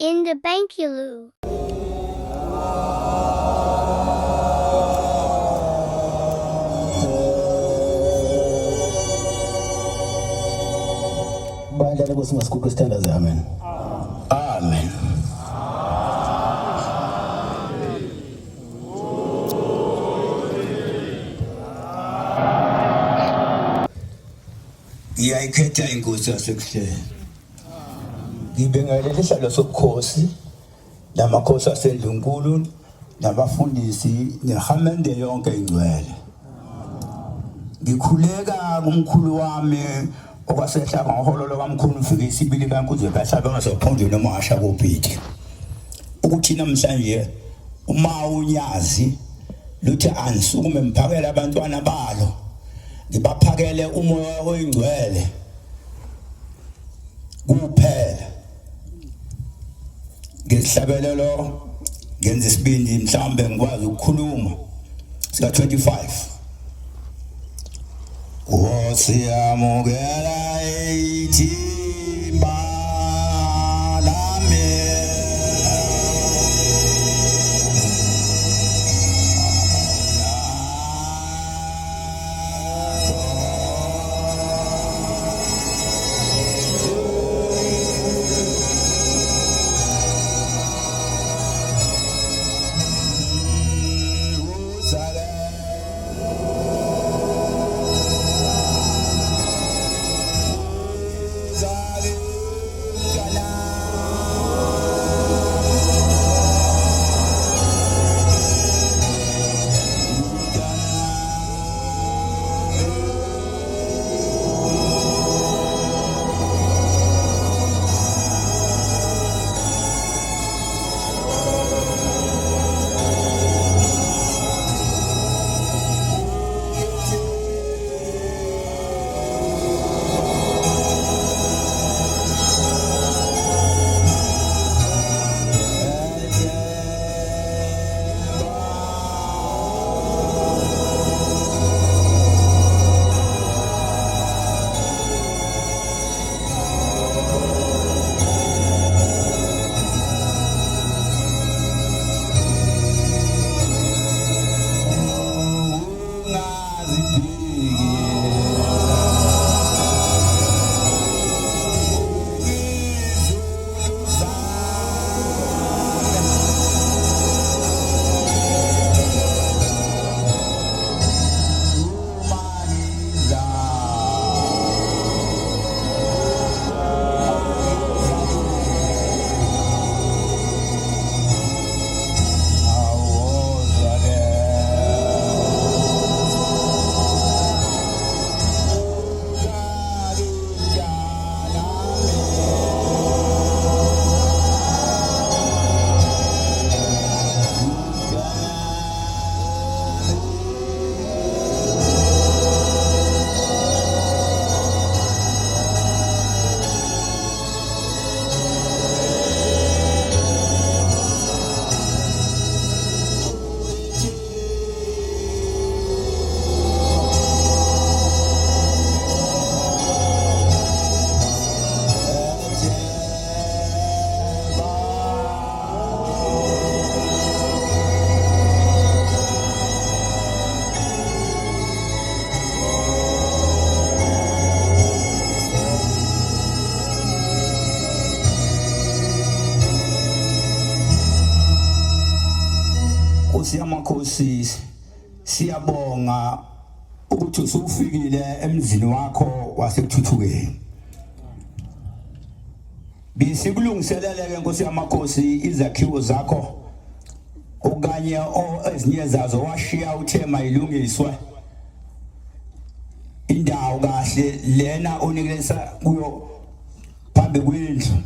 In the Bankulu. Bandla Nkosi Masikhulu standards, amen. Amen. Ngiyayikhetha inkosi yasekuhleni. Ngibingelele isihlalo sobukhosi namakhosi aseNdlunkulu nabafundisi nehamende yonke ingcwele. Ngikhuleka kumkhulu wami okwasehla ngaholo lokamkhulu ufike isibili kaNkuzwe kaHlaba ngasophondweni eMahasha koPithi. Ukuthi namhlanje uma unyazi luthi anisukume mphakele abantwana balo. Ngibaphakele umoya oyingcwele kuphela. Ngesihlabelelo ngenza isibindi mhlambe ngikwazi ukukhuluma sika 25. Siyamukela ithimba lami. Siyamakhosi siyabonga ukuthi usufikile emzini wakho wasekuthuthukeni. Bisikulungiselele ke Nkosi yamakhosi izakhiwo zakho okanye ezinye zazo washiya uthema ilungiswe. Indawo kahle lena onikelisa kuyo phambi kwendlu.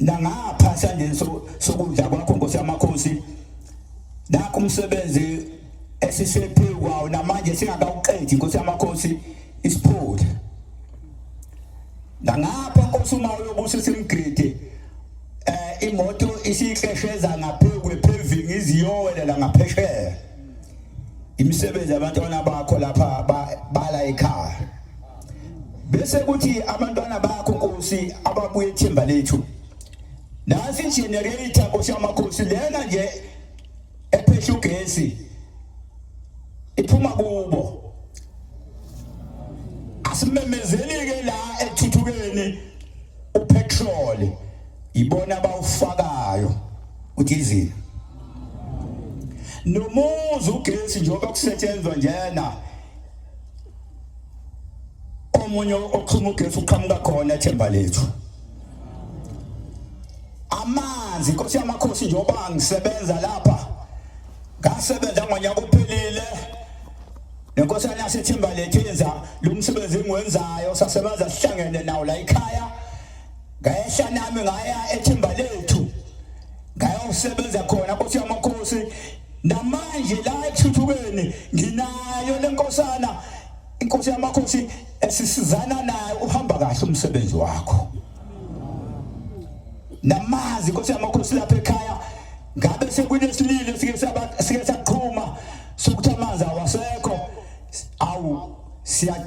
Nangapha sandeni sokudla kwakho Nkosi yamakhosi nakho umsebenzi esisephezu kwawo namanje singakawuqedi Nkosi yamakhosi isiphothe. Nangapha Nkosi uma uyobusa simgride imoto isihlesheza ngaphezulu kwepaving iziyowela la ngaphesheya. Imisebenzi abantwana bakho lapha bala ekhaya. Bese kuthi abantwana bakho Nkosi ababuye ethemba lethu Nasi generator Nkosi yamakhosi lena nje ephesha ugesi iphuma kubo. Asimemezeli-ke la ethuthukeni upetrol ibona bawufakayo udizili. Nomuzi ugesi njengoba kusetshenzwa njena omunye oxhuma ugesi uqhamuka khona eThemba Lethu. Amanzi Nkosi yamakhosi njengoba ngisebenza lapha ngasebenza ngonyaka ophelile nenkosana yaseThemba Lethu yenza lo msebenzi engiwenzayo sasebenza sihlangene nawo la ekhaya ngayehla nami ngaya eThemba Lethu ngayosebenza khona Nkosi yamakhosi. Namanje la ekuthuthukeni nginayo lenkosana inkosi yamakhosi esisizana nayo uhamba kahle umsebenzi wakho. Namazi Nkosi yamakhosi lapha ekhaya ngabe sekunesililo sike saqhuma sokuthi amanzi awasekho awu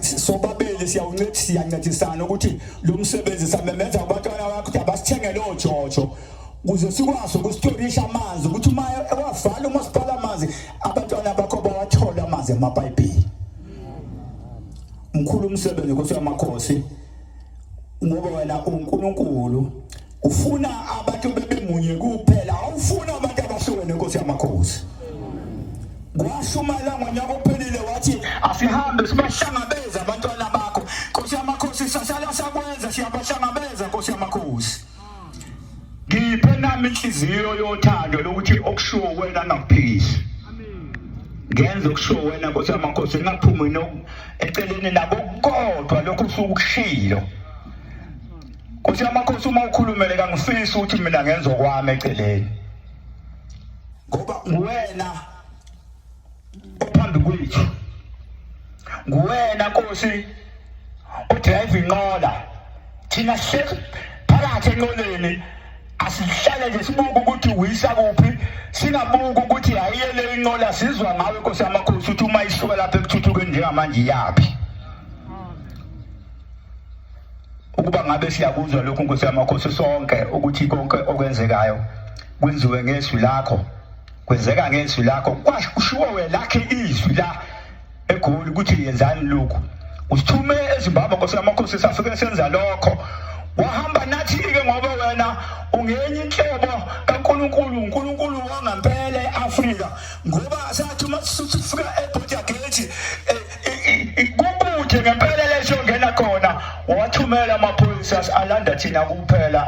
sobabili siyancedisana ukuthi lo msebenzi samemeza abantwana bakho ukuthi abasithengele ojojo ukuze sikwazi ukusitorisha amanzi ukuthi uma ewavala umasipala amanzi abantwana bakho bawathola amanzi emapayipini. Mkhulu umsebenzi Nkosi yamakhosi ngoba wena uNkulunkulu ufuna abantu bebemunye kuphela awufuna abantu abahlukene Nkosi yamakhosi. Kwashumala ngonyaka ophelile wathi asihambe sibahlangabeza abantwana bakho Nkosi yamakhosi sasala sakwenza siyabahlangabeza Nkosi yamakhosi. Ngiphe nami inhliziyo yothando lokuthi okushiwo wena nakuphikise. Ngenze okushiwo wena Nkosi yamakhosi ngaphumi eceleni nabo kodwa lokho usukushilo. Nkosi yamakhosi uma ukhulumele kangifisi ukuthi mina ngenza okwami eceleni. Ngoba nguwena ophambi kwethu. Nguwena Nkosi odrive inqola. Thina phakathi enqoleni asihlale nje sibuka ukuthi uyisa kuphi singabuka ukuthi ayiyele inqola sizwa ngawe Nkosi yamakhosi ukuthi uma isuka lapha ekuthuthukeni njengamanje yaphi. Ukuba ngabe siyakuzwa lokho Nkosi yamakhosi sonke ukuthi konke okwenzekayo kwenziwe ngezwi lakho kwenzeka ngezwi lakho kwashiwo welakhe izwi la eGoli ukuthi yenzani lokho usithume eZimbabwe Nkosi yamakhosi safike senza lokho wahamba nathi-ke ngoba wena ungenye inhlobo kaNkulunkulu wangampela eAfrika ngoba sathi uma sifika eBorder Gate kubude ngempela lesho ngena khona wathumela amaphoyisa alanda thina kuphela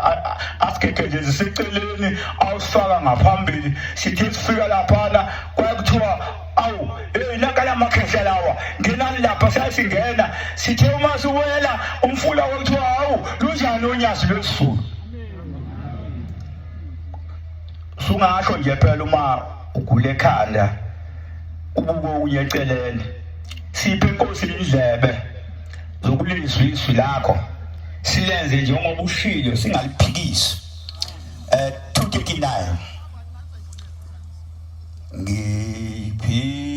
asikeke nje siseceleni awusifaka ngaphambili sithi sifika laphana kwakuthiwa awu nakala makhehla lawa ngenani lapha sasingena sithe uma siwela umfula wethu awu lunjani onyazi lwesizulu. Sungasho nje phela uma ugule ekhanda ubuko unyeceleni siphe inkosi indlebe zokulizwa izwi lakho silenze njengoba ushilo singaliphikisi. 239 ngiphi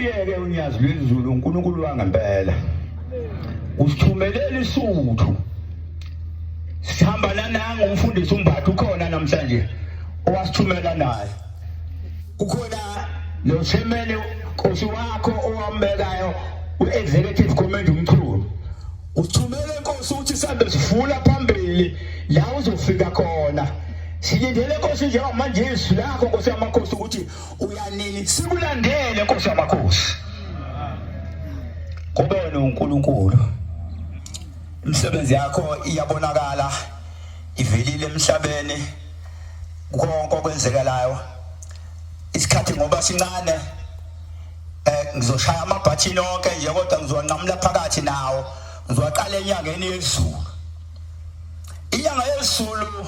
uyeke unyazi lwezulu uNkulunkulu wangempela usithumelela isuthu sihambana nangu umfundisi uMbatha ukhona namhlanje owasithumela naye ukhona lo chairman Nkosi wakho owambekayo u-executive committee umkhulu usithumele Nkosi ukuthi sihambe sivula phambili la uzofika khona silindele Nkosi njengamanje izwi lakho Nkosi yamakhosi ukuthi uyanini sikulandele Nkosi yamakhosi kubona uNkulunkulu imisebenzi yakho iyabonakala ivelile emhlabeni konke okwenzekalayo isikhathi ngoba sincane ngizoshaya amabhathini onke nje kodwa ngizonqamula phakathi nawo ngizwaqala enyangeni yezulu inyanga yezulu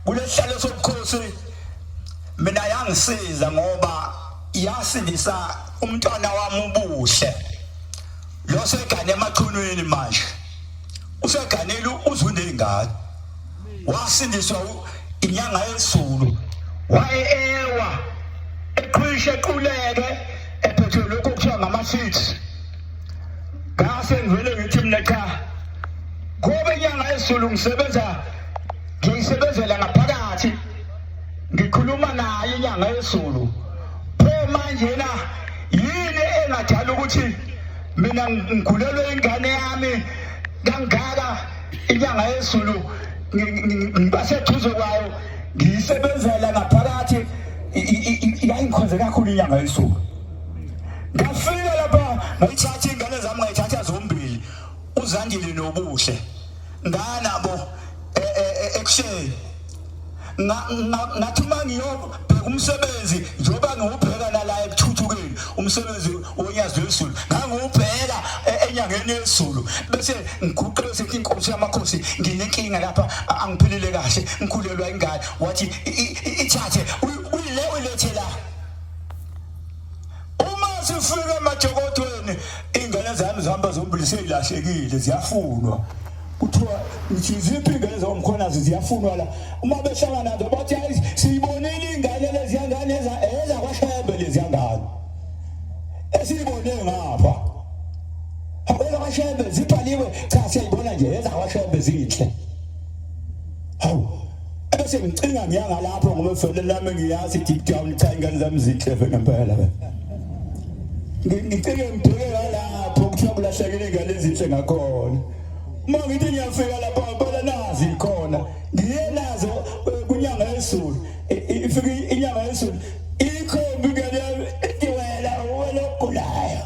kulesihlalo sobukhosi mina yangisiza ngoba yasindisa umntwana wami ubuhle lo segane emaqhunweni manje useganele uzunengane wasindiswa inyanga yezulu wayewa eqhwishe equleke ephethwe lokho kuthiwa ngama-6 ngase ngivele ngithi mina cha ngoba inyanga yezulu ngiyisebenzela ngaphakathi ngikhuluma naye inyanga yezulu pho manje na yini engadala ukuthi mina ngikhulelwe ingane yami kangaka inyanga yezulu ngibaseduze kwayo ngiyisebenzela ngaphakathi yayingikhonze kakhulu inyanga yezulu ngafika lapha ngayithatha ingane zami ngayithatha zombili uZandile noBuhle nganabo ekusheni ngathi mangiyobheka umsebenzi njoba ngiwubheka nala ekuthuthukeni umsebenzi wonyazi lwezulu ngangiwubheka enyangeni yezulu bese ngiguqule sethi Inkosi yamakhosi nginenkinga lapha angiphilile kahle ngikhulelwa ingane wathi ithathe uyilethe la uma sifika emajokodweni ingane zami zihamba zombili seyilahlekile ziyafunwa kuthiwa iziphi ingane zomkhonazi ziyafunwa la uma behlangana nazo bathi hayi siyibonile ingane lezi yangane ezakwashebe lezi yangane esiyibone ngapha ezakwashebe zibhaliwe cha siyayibona nje ezakwashebe zinhle hawu bese ngicinga ngiyanga lapho ngoba vele lami ngiyazi deep down cha ingane zami zinhle ngempela ngicike ngibheke lapho kuthiwa kulahlekile ingane ezinhle ngakhona uma ngithi ngiyafika lapha phela nazi khona ngiye nazo kunyanga yezulu ifika inyanga yezulu ikhombi ngene iwela ogulayo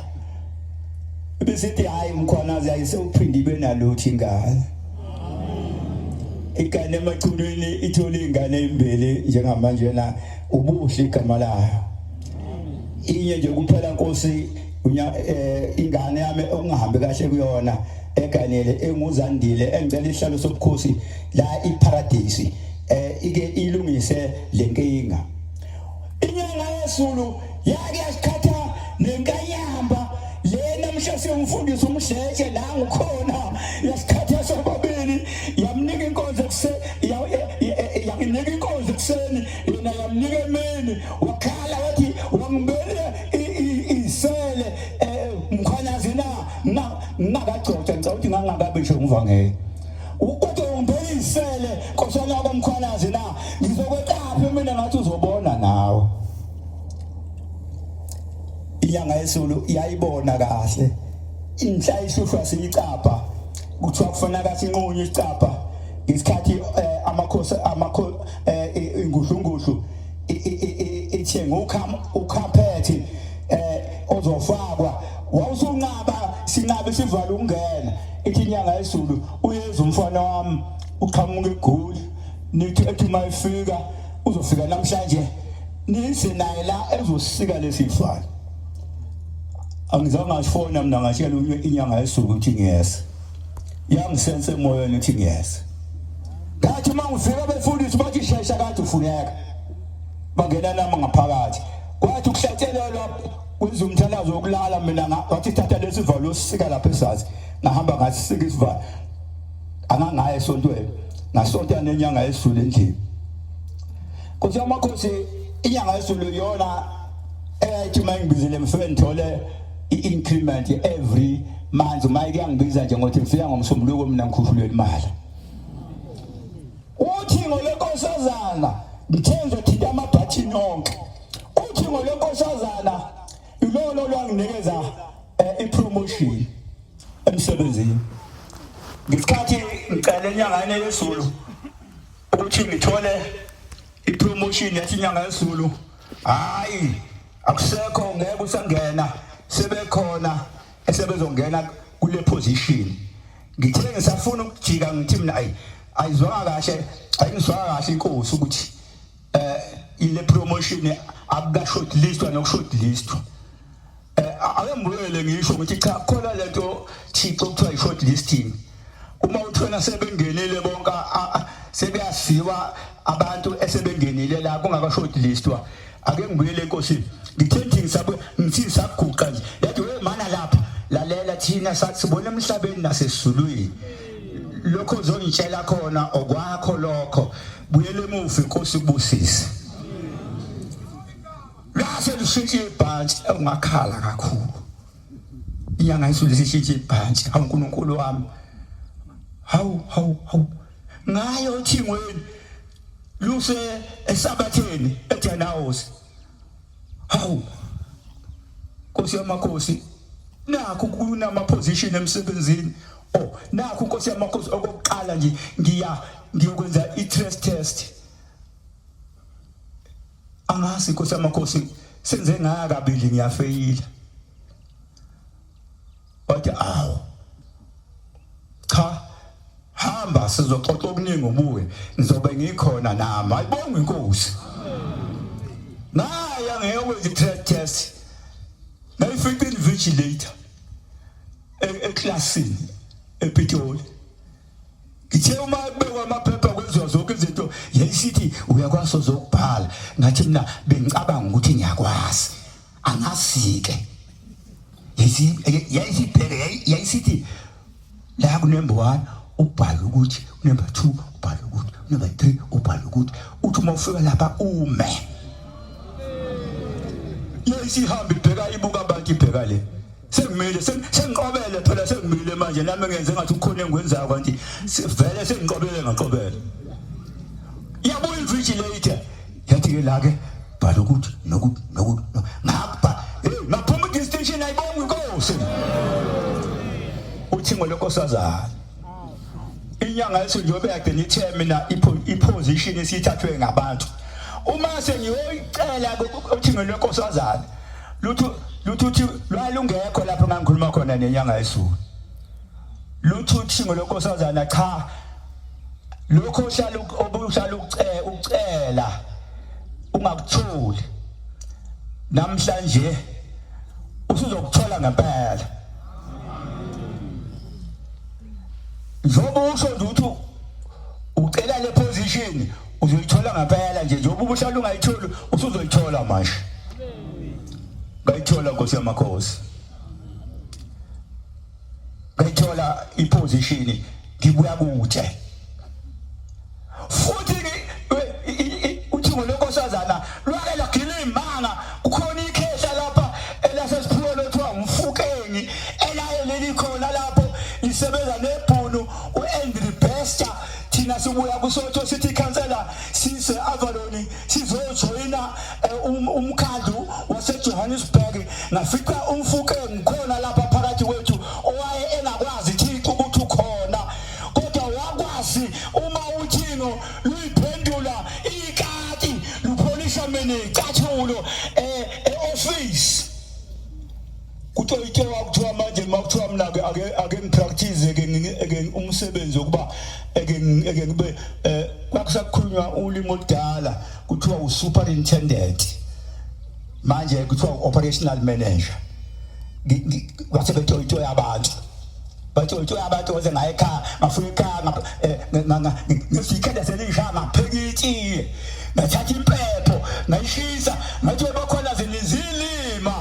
bese hayi mkhwanazi ayisewuphindi ibe nalutho ingane ingane emaqhulwini ithola ingane imbili njengamanje na ubuhle igama layo inye nje kuphela Nkosi ingane yami ongahambi kahle kuyona eganele enguzandile engicela isihlalo sobukhosi la iparadise ike ilungise lenkinga inyanga yezulu yake yasikhatha nenkanyamba le namhla sengifundisa umsheshe la ngikhona yasikhatha sobabili yamnika inkonzo yakunika inkonzo ekseni yena yamnika emini wakhala wathi wangibele isele mkhwanyazi ngakagcotha ngicawuthi ngangakabe nje ngivangele kodwa ungibeyisele nkosana kwamkhwanazi na ngizokwetapha mina ngathi uzobona nawe inyanga yezulu iyayibona kahle inhla ishushwa siyicapha kuthiwa kufanele sinqunye isicapha isikhathi amakhosi inguhlungushu ithenga ukhaphethi ozofakwa wawusunqaba sinqabe sivala ukungena ithi inyanga yezulu uyeza umfana wami uqhamuka eGoli nithi ethi mayifika uzofika namhlanje nize naye la ezosika lesifana angizange ngashona mina ngashela inyanga yezulu ukuthi ngiyeza yangisense emoyeni ukuthi ngiyeza ngathi mangifika befundisi bathi shesha kade ufuneka bangena nami ngaphakathi kwathi ukuhlatshelelwa kwenza umthalazo wokulala mina wathi thatha lesivalo osika lapha esazi ngahamba ngasika isivalo angangaye esontweni ngasonta nenyanga yezulu endlini Nkosi yamakhosi inyanga yezulu yona ethi mayingibizile mfike ngithole i-increment every month mayike yangibiza nje ngothi ngifika ngomsombuluko mina ngikhushulwe imali uthi ngolenkosazana ngithenze thina amabhathini onke uthi ngolenkosazana ilolo lwanginikeza ipromotion emsebenzini ngesikhathi ngicela enyangane yesulu ukuthi ngithole ipromotion yathi inyanga yesulu hayi akusekho ngeke usangena sebekhona esebezongena kule position ngithe ngisafuna ukujika ngithi mina ayizwanga kahle ayingizwanga kahle inkosi ukuthi ile promotion akuka shortlistwa nokushortlistwa awembuyele ngisho ukuthi cha khona lento Thixo kuthiwa i-shortlisting uma uthona sebengenile bonke sebeyasiwa abantu esebengenile la kungaka shortlistwa ake ngibuyele enkosi ngithenthi ngithi saguqa nje yathi we mana lapha lalela thina sibona emhlabeni nasesizulwini lokho uzongitshela khona okwakho lokho buyele emuva inkosi kubusise lase lishintshe ibhanti ungakhala kakhulu inyanga isule sishintshe ibhanti uNkulunkulu wami hawu ngayo thingweni luse esabatheni eJanawos hawu Nkosi yamakhosi nakho kunama position emsebenzini nakho Nkosi yamakhosi okokuqala nje ngiyokwenza i-stress test angasi Nkosi yamakhosi senze ngakabili ngiyafeyila bathi cha hamba sizoxoxa okuningi ubuye ngizobe ngikhona nami ayibonge inkosi naya ngeyokwenza i-stress test ngayifika invigilator eklasini ePitoli ngithe uma kubekwa amaphepha kwenziwa zonke izinto yayisithi uyakwazi uzokubhala ngathi mina bengicabanga ukuthi ngiyakwazi angasike yayisithi la ku number 1 ubhala ukuthi number 2 ubhala ukuthi number 3 ubhala ukuthi uthi uma ufika lapha ume yayisihambe ibheka ibuka abantu ibheka le sengimile sengiqobele phela sengimile manje nami ngenze ngathi ukhona engikwenzayo kanti vele sengiqobele ngaqobela yabuya invigilator yathi ke la ke bhala ukuthi nokuthi ngapha maphuma distinction ayibonga inkosi uthi ngolenkosazana inyanga yesinjobe yakhe nithe mina iposition esithathwe ngabantu uma sengiyoyicela uthi ngolenkosazana luthuthi lwalungekho lapho ngangikhuluma khona nenyanga yesulu luthuthi ngolenkosazana cha lokho obuhlala ucela ungakutholi namhlanje usuzokuthola ngempela njoba usho ukuthi ucela le position uzoyithola ngempela nje njoba ubuhlala ungayitholi usuzoyithola manje ngayithola Nkosi yamakhosi ngayithola iposition ngibuya kude futhi uthi ngolenkosazana lwake lagila imanga kukhona ikhehla lapha elasesiphulo lothiwa umfukeni elayeleli khona lapho isebenza nebhunu uAndrew Bester thina sibuya kusotho city councilor sise Avalon sizojoyina umkhandlu waseJohannesburg ngafica umfukeni khona lapha phakathi kwethu owaye engakwazi Thixo ukuthi ukhona kodwa wakwazi uma uthingo luyiphendula ikati lupolisha mene icathulo eoffice kutoyitwa kuthiwa manje makuthiwa mina ake ngipractice ke umsebenzi wokuba ake ngibe kwakusakhulunywa ulimi oludala kuthiwa usuperintendent manje kuthiwa operational manager wasebetoyitwa yabantu bathoyitwa abantu oze ngayekhaya ngafika ngifika selisha ngaphekiti ngathatha impepho ngayishisa ngathi bakhona zilizilima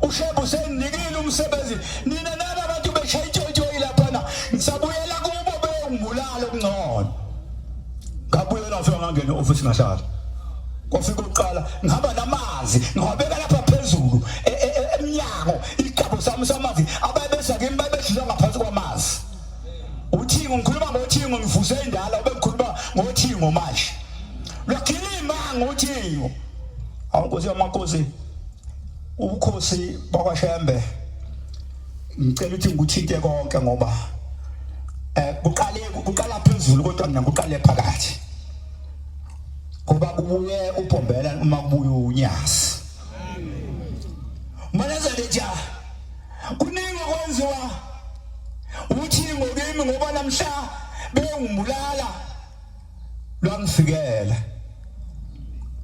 ushebo senikile umsebenzi nina naba abantu beshayithoyitwa lapha ngisabuyela kubo bengibulala okungcono ngabuye ngafika ngangena office ngahlala kwafika uqala ngihamba namanzi ngawabeka lapha phezulu uthingo manje lwakhilima ngothingo awunkosi yamakhosi ubukhosi bakwaShembe ngicela ukuthi ngikuthinte konke ngoba kuqala phezulu kodwa mina kuqale phakathi ngoba kubuye uPhombela uma kubuye uNyasi maneza leja kuningi okwenziwa uthingo kimi ngoba namhla bengumulala lwangifikela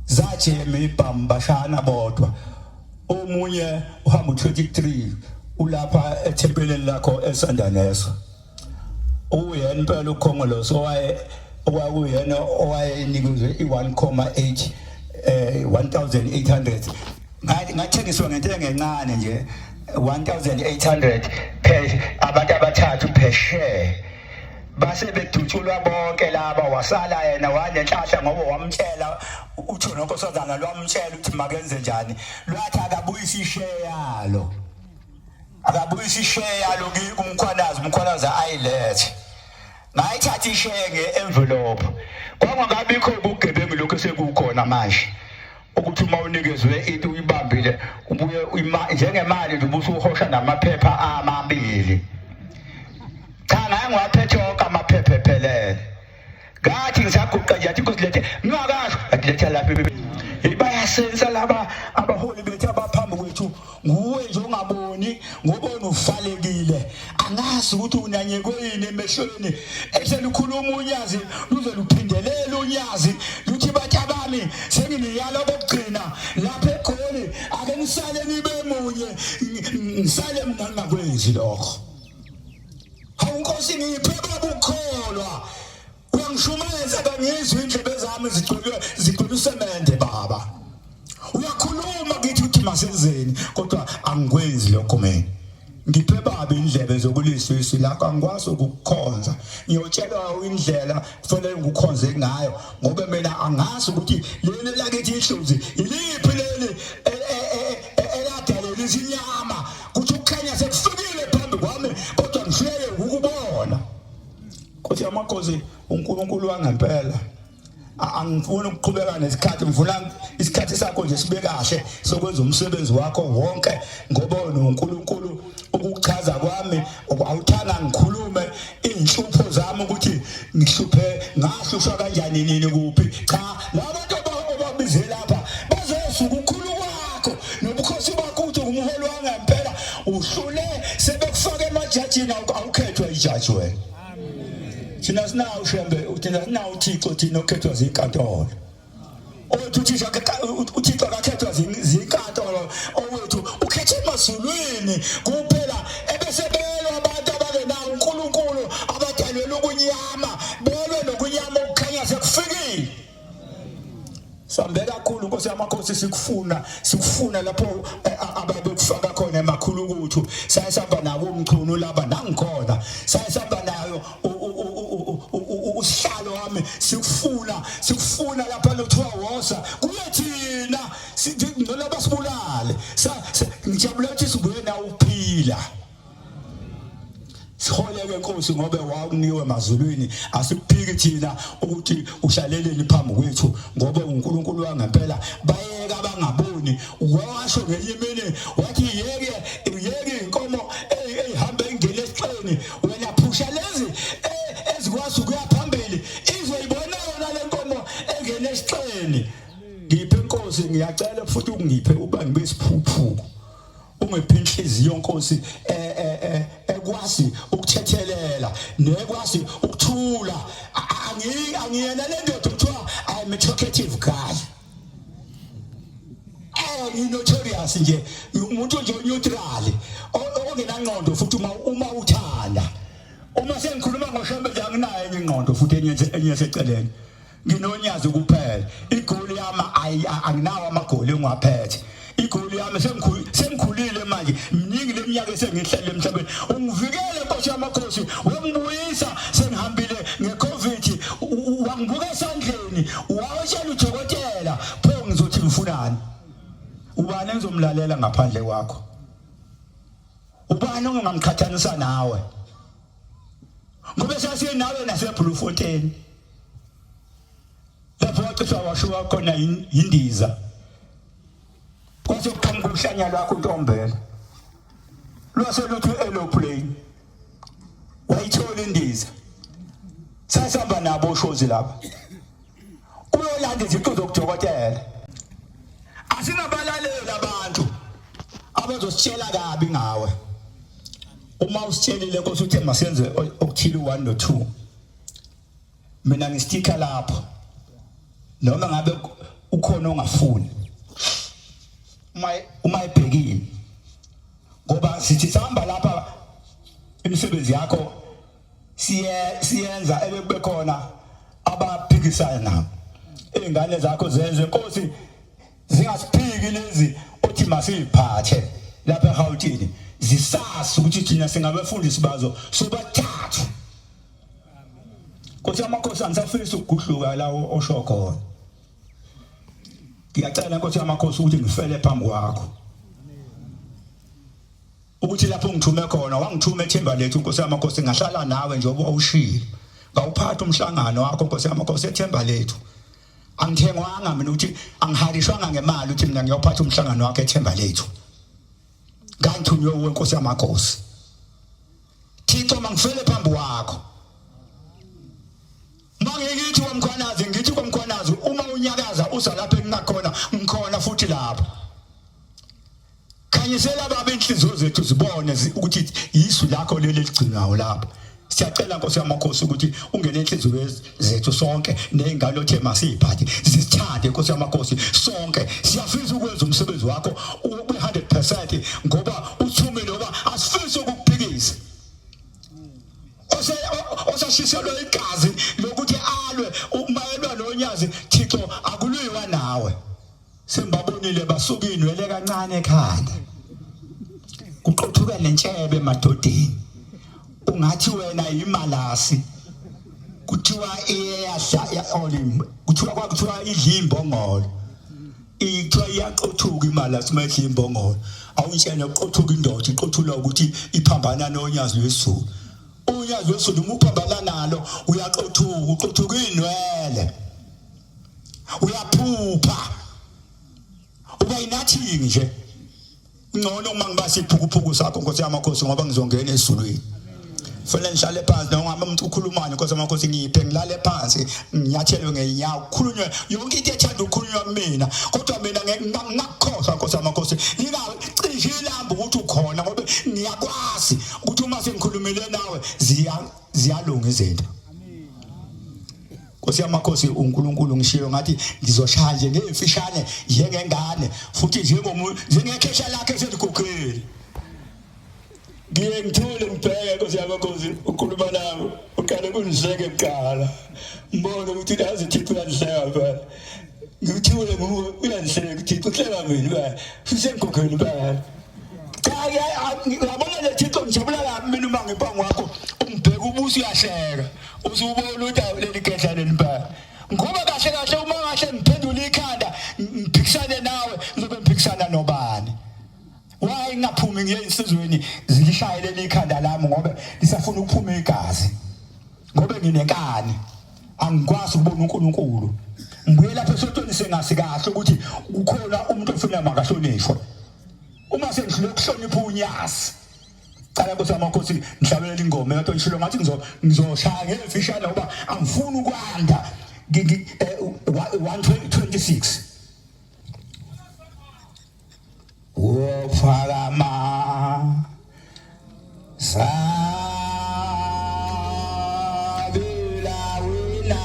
zathi imibhamu bashana bodwa omunye uhamba u23 ulapha ethempeleni lakho eSandaneso uyena impela uKhongoloso okwakuyena owayenikuzwe i1.8 1800 ngathengiswa ngentengo encane nje 1800 per abantu abathathu per share base bedutshulwa bonke laba wasala yena wanenhlahla ngoba wamtshela uThono Nkosazana lwamtshela ukuthi makenze njani lwathi akabuyisa ishare yalo umkhwanazi ayilethe ngayithatha ishare nge-envelope kwangakabikho ubugebengu lokho sekukhona manje ukuthi uma unikezwe into uyibambile ubuye njengemali nje ubusuhosha namaphepha amabili cha ngaye ngiwaphethe wonke amaphepha ephelele ngathi ngisaguqa nje athi kusilethe ngingakasho akulethe lapha bayasensa laba abaholi bethu abaphambi kwethu nguwe nje ungaboni ngobona uvalekile angazi ukuthi unanyekwe yini emehlweni eselukhuluma unyazi luze luphindelela unyazi luthi batyabami senginiyala bokugcina lapha eGoli ake nisale nibe munye ngisale mina ngakwenzi lokho awunkosi ngiphe babukholwa uyangishumeza kangizwe indlebe zami zigcwele usemende baba uyakhuluma ngithi uthi masenzeni kodwa angikwenzi lokho mina ngiphe baba indlebe zokuliswa lakho angikwazi ukukhonza ngiyotshelwa indlela kufanele ngikukhonze ngayo ngoba mina angazi ukuthi leli lakithi ihluzi iliphi leli eladalela izinyama kuthi ukukhanya sekufikile phambi kwami kodwa ngifike ukubona Nkosi yamakhosi uNkulunkulu wangempela angifuni ukuqhubeka nesikhathi ngifuna isikhathi sakho nje sibe kahle sokwenza umsebenzi wakho wonke ngoba uNkulunkulu ukuchaza kwami awuthanga ngikhulume inhlupho zami ukuthi ngihluphwe ngahlushwa kanjani nini kuphi cha labantu ababize lapha bazosuka ukukhulu kwakho nobukhosi bakho uthi umholi wangempela uhlule sebekufaka emajajini awukhethwa ijaji wena thina sinawo Shembe uthina sinawo uThixo thina okhethwa zinkantolo othi uThixo akakhethwa zinkantolo owethu ukhethe emazulwini kuphela ebesebelwa abantu abakenawo uNkulunkulu abadalelwe ukunyama belwe nokunyama ukukhanya sekufikile sambe kakhulu Nkosi yamakhosi sikufuna lapho ababekufaka khona emakhulu kuthu sayisamba nawo umchunu laba nangikhona sayisamba nayo usihlalo wami sikufuna lapha lothiwa wosa kuyathina ngicela basibulale ngijabula ukuthi sibuye nawo uphila siholeke Nkosi ngoba wawuniwe emazulwini asikuphiki thina ukuthi uhlaleleni phambi kwethu ngoba uNkulunkulu wangempela bayeka abangaboni washo ngelimini wathi yeke inkomo ehambe ingene esixeni wena phusha lezi ezikwazi ukuya phambili izoyibona yona le nkomo engene esixeni ngiphe Nkosi ngiyacela futhi ungiphe uba ngibe isiphuphu ungiphe inhliziyo Nkosi ekwazi ukuthethelela nekwazi ukuthula angiyena le ndoda kuthiwa I'm a talkative guy notorious nje umuntu nje neutral ongenangqondo futhi uma uthanda uma sengikhuluma ngoShembe nje anginayo enye ingqondo futhi enye eseceleni nginonyazi kuphela igoli yami anginawo amagoli engiwaphethe igoli yami sengikhulile manje mningi leminyaka esengihlele emhlabeni ungivikele Nkosi yamakhosi wangibuyisa sengihambile ngeCovid wangibuka esandleni wawutshela udokotela pho ngizothi ngifunani ubani engizomlalela ngaphandle kwakho ubani ongamqhathanisa nawe ngoba sasiye nawe naseBloemfontein lapho wacisha washuka khona indiza kwase kuqhamuka uhlanya lwakho uNtombela lwase luthi aeroplane wayithola indiza sasihamba nabo oshozi lapha uyolanda izinto zokudokotela asinabalaleli abantu abazositshela kabi ngawe uma usitshelile Nkosi uthi masenze okuthile 1 no 2 mina ngistika lapho noma ngabe ukhona ongafuni uma ibhekile ngoba sithi sihamba lapha imisebenzi yakho siyenza ebekube khona abaphikisana nabo izingane zakho zenze Nkosi zingasiphiki lezi othi masiphathe lapha eGauteng zisasa ukuthi thina singabafundisi bazo sobathathu Nkosi amakhosi angisafisa ukugudluka lawo osho khona ngiyacela Nkosi amakhosi ukuthi ngifele phambi kwakho ukuthi lapho ngithume khona wangithume ethemba lethu Nkosi amakhosi ngahlala nawe njengoba ushilo ngawuphatha umhlangano wakho Nkosi amakhosi ethemba lethu angithengwanga mina ukuthi angiharishwanga ngemali ukuthi mina ngiyophatha umhlangano wakhe ethemba lethu nganthunywe wenkosi yamakhosi Thixo mangifele phambi kwakho mangiyithi kwamkhwanazi ngithi kwamkhwanazi uma unyakaza uza lapha engakhona ngikhona futhi lapho khanyisela baba inhliziyo zethu zibone ukuthi yisu lakho leli ligcinayo lapha siyacela Nkosi yamakhosi ukuthi ungene enhliziyo zethu sonke nezingane othe masiphathe sisithande Nkosi yamakhosi sonke siyafisa ukwenza umsebenzi wakho ube 100% ngoba uthumile ngoba asifisi ukukuphikisa osashiselwe igazi lokuthi alwe umayelwa nonyazi Thixo akulwiwa nawe sembabonile basuka inwele kancane ekhanda kuqothuka nentshebe emadodeni ungathi wena imalasi kuthiwa iyahla olim kuthiwa idla imbongolo ithiwa iyaqothuka imalasi mayidla imbongolo awuntshene uqothuka indoda iqothula ukuthi iphambana nonyazi lwesulu unyazi lwesulu umuphambana nalo uyaqothuka uqothuka inwele uyaphupha uba inathi nje ngcono uma ngibasiphukuphuku sakho Nkosi yamakhosi ngoba ngizongena ezulwini fanele ngihlale phansi noma umuntu ukhulumane Nkosi yamakhosi ngiphe ngilale phansi nginyathelwe ngeenyawo kukhulunywe yonke into ethanda ukukhulunywa kumina kodwa mina ngakukhohlwa Nkosi yamakhosi ngingacishe ilamba ukuthi ukhona ngoba ngiyakwazi ukuthi uma sengikhulumele nawe ziyalunga izinto Nkosi yamakhosi uNkulunkulu ngishiyo ngathi ngizoshaya nje ngezifishane njengengane futhi njengekhesha lakhe sezigukheli ngiyengithule ngibheke Nkosi yamakhosi ukhuluma nami uqale kungiseke kuqala mbone ukuthi lazi Thixo uyangihleka phela ngithule uyangihleka Thixo uhleka mina phela sisengigukheli phela ngiyabona le Thixo ngijabula kabi mina uma ngiphangi wakho ungibheka ubuso uyahleka usubona ukuthi leli khehla lelimpela ngoba kahle kahle uma ngahle ngiphendula ikhanda ngiphikisane nawe ngizobe ngiphikisana nobani waye ngaphumi ngiye insizweni zilishayele lekhanda lami ngoba lisafuna ukuphuma igazi ngoba nginenkani angikwazi ukubona uNkulunkulu ngibuye lapha esontweni sengasi kahle ukuthi kukhona umuntu ofuna makahlonishwe uma sengihlule ukuhlonipha unyazi cala Nkosi yamakhosi ngihlabelela ingoma yato ngishilo ngathi ngizoshaya ngefishana ngoba angifuni ukwanda 126 Wofagama Sabila wina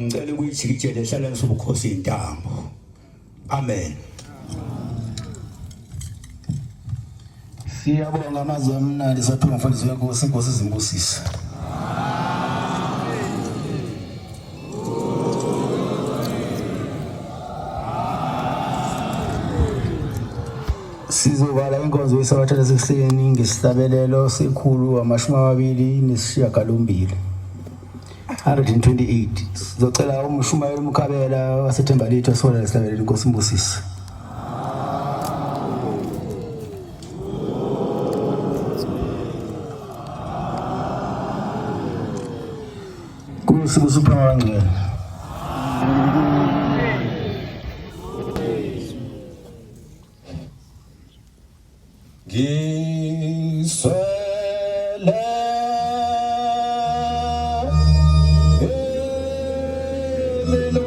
ngicela ukuyijikijela ehlalweni sobukhosi intambo. Amen. Siyabonga amazwi amnandi saphinga mfundisi wenkosi inkosi izimbusise. Sizovala inkonzo yesabathathu sekuseni ngesihlabelelo sekhulu 28. 128. Sizocela umshumayeli uMkhabela wasethemba lethu asola lesihlabelelo inkosi imbusise. Kusibusa uphanga kangcwele. Gisele Emelo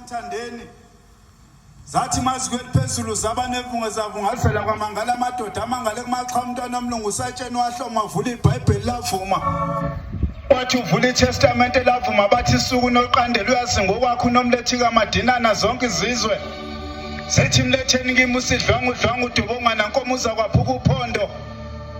Thandeni zathi mazikweli phezulu zabanebunge zavunga livela kwamangala amadoda amangale kumaxa umntwana omlungu usatsheni wahloma vula iBhayibheli lavuma wathi uvula iTestament lavuma bathi isuku noqandela uyazi ngokwakho unomlethi kaMadinana zonke izizwe sethi mletheni kimi usidlwangu udlwangu udubongana nkomo uzakwaphuka uphondo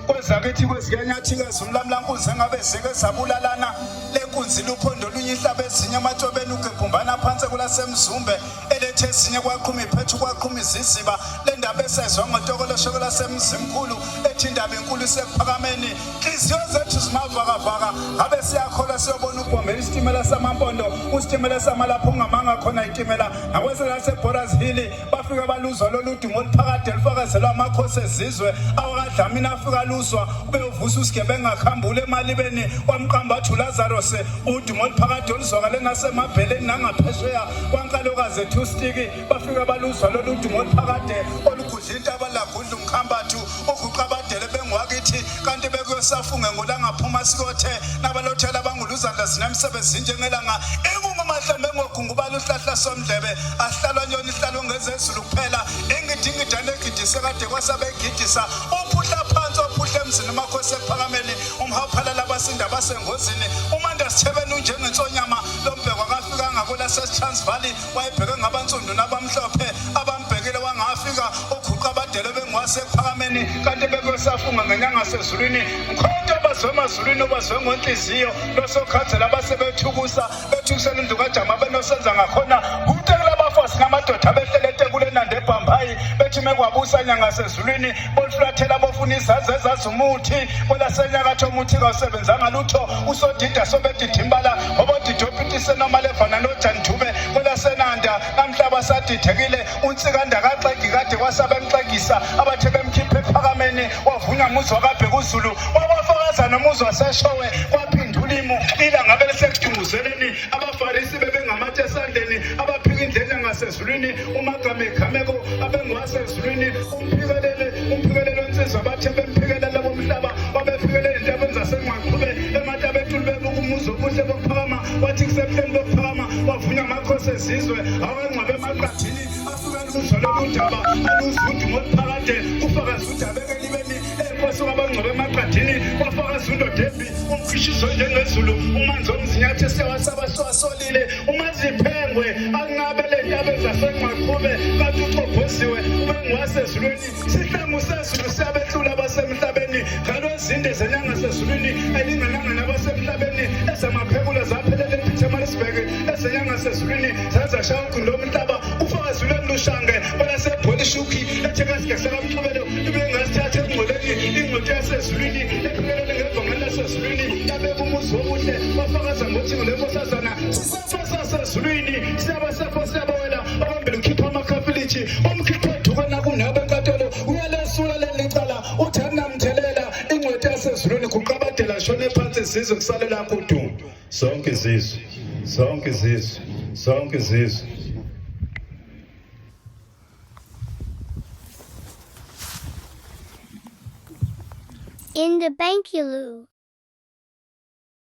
kwezakithi kwezikanyathikazi umlamlankunzi engabe zike zabulalana lenkunzi luphondo lunye ihlaba ezinye amatshobeni ugebhumbana phansi kulasemzumbe elethe ezinye kwaqhuma iphethu kwaqhuma iziziba le ndaba esezwa ngotokoloshoko lasemzimkhulu ethi indaba enkulu isekuphakameni inhliziyo zethu zimavakavaka ngabe siyakhola siyobona ukubhombela isitimela samampondo usitimela samalapho ungamanga khona itimela nakweselaseBoras Hill bafika baluzwa lolu dumo oluphakade lufakazelwa amakhosi ezizwe awakadlamini afika luzwa ubeyovusa usigebengu ngakhambula emalibeni wamqambathu Lazarus udumo oluphakade oluzwakale nasemabheleni nangaphesheya kwankalokazi ethu stiki bafika baluzwa lolu dumo oluphakade olugudla intaba lagudla umkhambathu oguqabadele bengwakithi kanti bekuyosafunge ngolangaphuma sikothe nabalothela banguluzandla zinemsebenzi njengelanga engungumahlambe ngogungubala uhlahla somdlebe ahlalwa nyoni ihlalo ngezezulu kuphela engidingidane egidise kade kwasabegidisa uphuhla phansi ophuhla emzini amakhosi ekuphakameni umhawuphala labasinda basengozini umanda sithebeni unjengensonyama lombhekwa kafika ngakwelaseTransvaal wayebheke ngabansundu nabamhlophe abambhekile wangafika oguqabadele bengwase ekuphakameni kanti bekuyosafunga ngenyanga sezulwini mkhonto bazwemazulwini obazwe ngonhliziyo losokhathela abasebethukusa bethukisela indlu kajama benosenza ngakhona kutekela abafosi namadoda behlelete kule nande ebhambayi bethi mekwabusa nyanga sezulwini bolufulathela bofuna izazi ezazumuthi kwelasenyakatho umuthi kawusebenzanga lutho usodida sobedidimbala obodidopitise nomalevana nojanidube kwelasenanda namhlaba sadidekile unsikanda kaxegi kade wasabemxegisa abathe bemkhiphe ephakameni wavunywa muzi wakabheka uzulu wabafakaza nomuzi waseshowe kwaphindula imu ilanga belisekudunguzeleni abafarisi bebengamatshe esandleni abaphika indlela ngasezulwini umagameghameko abengwasezulwini umphikelele onsizwa bathe bemphikelele bomhlaba wabefikelele entabeni zasengqwaqhube ematabetulu bebukumuzi obuhle bokuphakama wathi kusebuhleni bokuphakama wavunywa amakhosi ezizwe awangcwabe emaqathini afika luzwa lobudaba aluzwa udumo oluphakade ufakazi udabeke libeni enkosi wabangcwabe emaqathini wafakazi undodembi umkhishizo njengezulu umanzi omzinyathi siyawasaba siwasolile umaziphengwe anqabele entabeni zasengqwaqhube kanti ucobhoziwe ubengwasezulwini sihlangu sezulu siyabehlula abasemhlabeni ngalo ezinde zenyanga sezulwini elingananga nabasemhlabeni ezamaphekula zaphelele ePietermaritzburg ezenyanga sezulwini zazashaya ugundo omhlaba ufakazi lwelushange kwelaseBolishuki ethekasigesekamthubelo ibengasithatha engqoleni ingqothi yasezulwini ephelele ngevangeli lasezulwini yabeka umuzi wobuhle wafakaza ngothi ngolekosazana sisefo sasezulwini siyabasefo siyabawela abambele ukhipha amakhafilithi omkhipha edukwana kunabo enkatolo uyalesula lelicala uthi anamthelela ingcwethi yasezulwini kuqabadela shone phansi izizwe kusalela kudumo zonke izizwe zonke izizwe zonke izizwe. In the Bankulu.